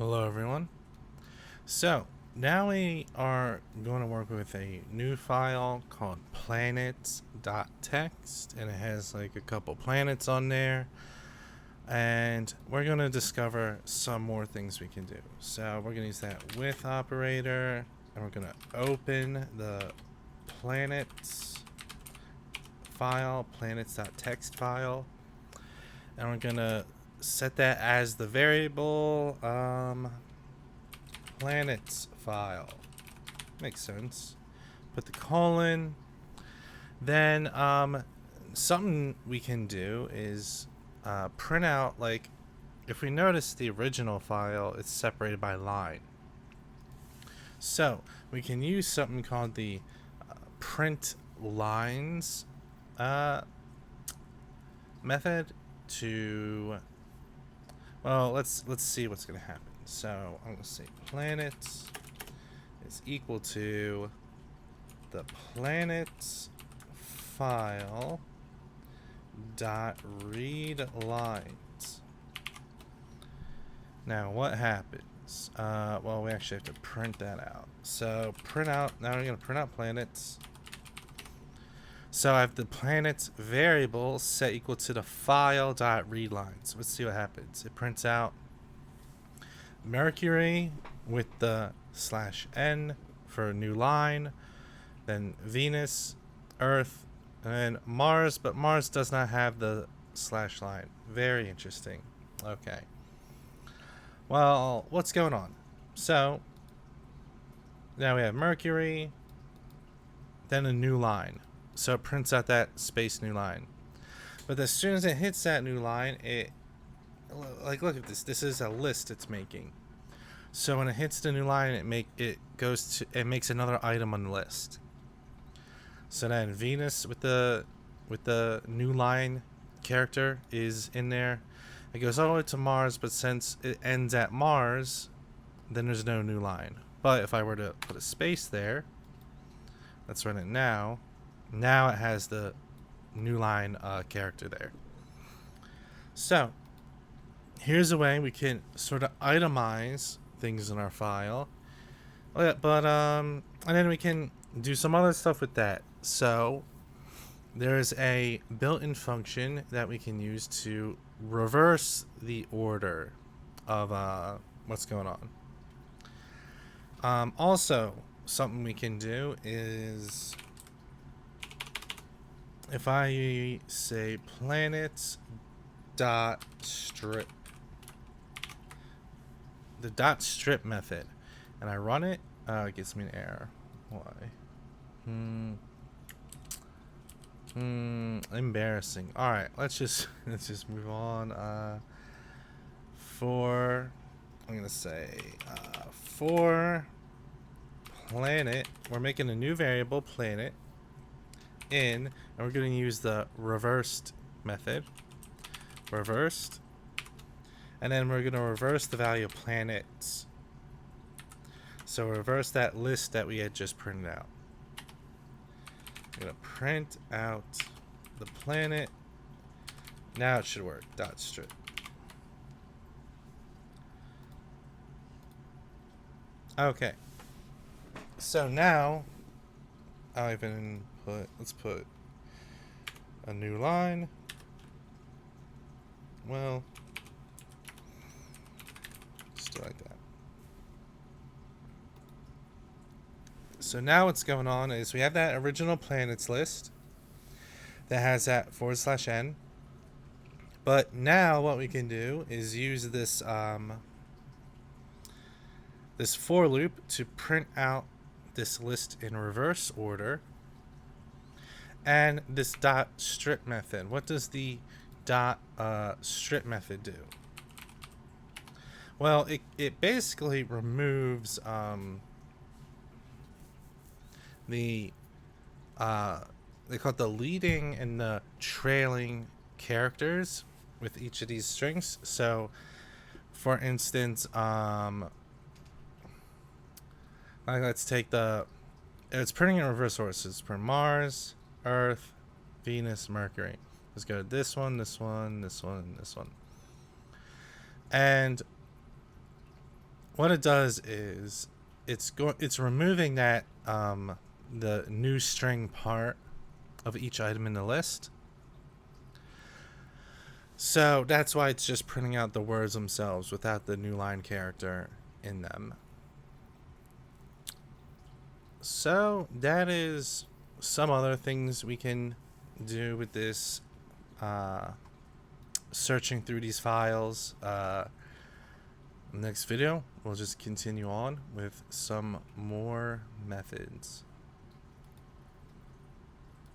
Hello everyone. So now we are going to work with a new file called planets.txt, and it has like a couple planets on there, and we're going to discover some more things we can do. So we're going to use that with operator, and we're going to open the planets file, planets.txt file, and we're going to set that as the variable planets file. Makes sense. Put the colon. Then something we can do is print out, like, if we notice the original file, it's separated by line. So we can use something called the print lines method to, well, let's see what's going to happen. So I'm going to say planets is equal to the planets file dot read lines. Now what happens? Well, we actually have to print that out. So print out. Now we're going to print out planets. So I have the planets variable set equal to the file dot read lines. Let's see what happens. It prints out Mercury with the /n for a new line, then Venus, Earth, and then Mars, but Mars does not have the / line. Very interesting. Okay. Well, what's going on? So now we have Mercury, then a new line. So it prints out that space new line. But as soon as it hits that new line, it, like, look at this. This is a list it's making. So when it hits the new line, it makes another item on the list. So then Venus with the new line character is in there. It goes all the way to Mars, but since it ends at Mars, then there's no new line. But if I were to put a space there, let's run it now. Now it has the new line character there. So here's a way we can sort of itemize things in our file. But and then we can do some other stuff with that. So there's a built-in function that we can use to reverse the order of what's going on. Also, something we can do is, if I say planets dot strip, the dot strip method, and I run it, it gives me an error. Why? Embarrassing. All right, let's just move on. I'm gonna say for planet, we're making a new variable planet in, and we're going to use the reversed method. Reversed. And then we're going to reverse the value of planets. So reverse that list that we had just printed out. I'm going to print out the planet. Now it should work. Dot strip. Okay. So now I'll even let's put a new line. Well, just do like that. So now what's going on is we have that original planets list that has that /n. But now what we can do is use this this for loop to print out this list in reverse order. And this dot strip method. What does the dot strip method do? Well, it basically removes the they call it the leading and the trailing characters with each of these strings. So for instance, like, let's take it's printing in reverse order. So it's print Mars, Earth, Venus, Mercury. Let's go to this one, this one, this one, this one. And what it does is it's removing that the new string part of each item in the list. So that's why it's just printing out the words themselves without the new line character in them. So that is some other things we can do with this searching through these files. Next video, we'll just continue on with some more methods.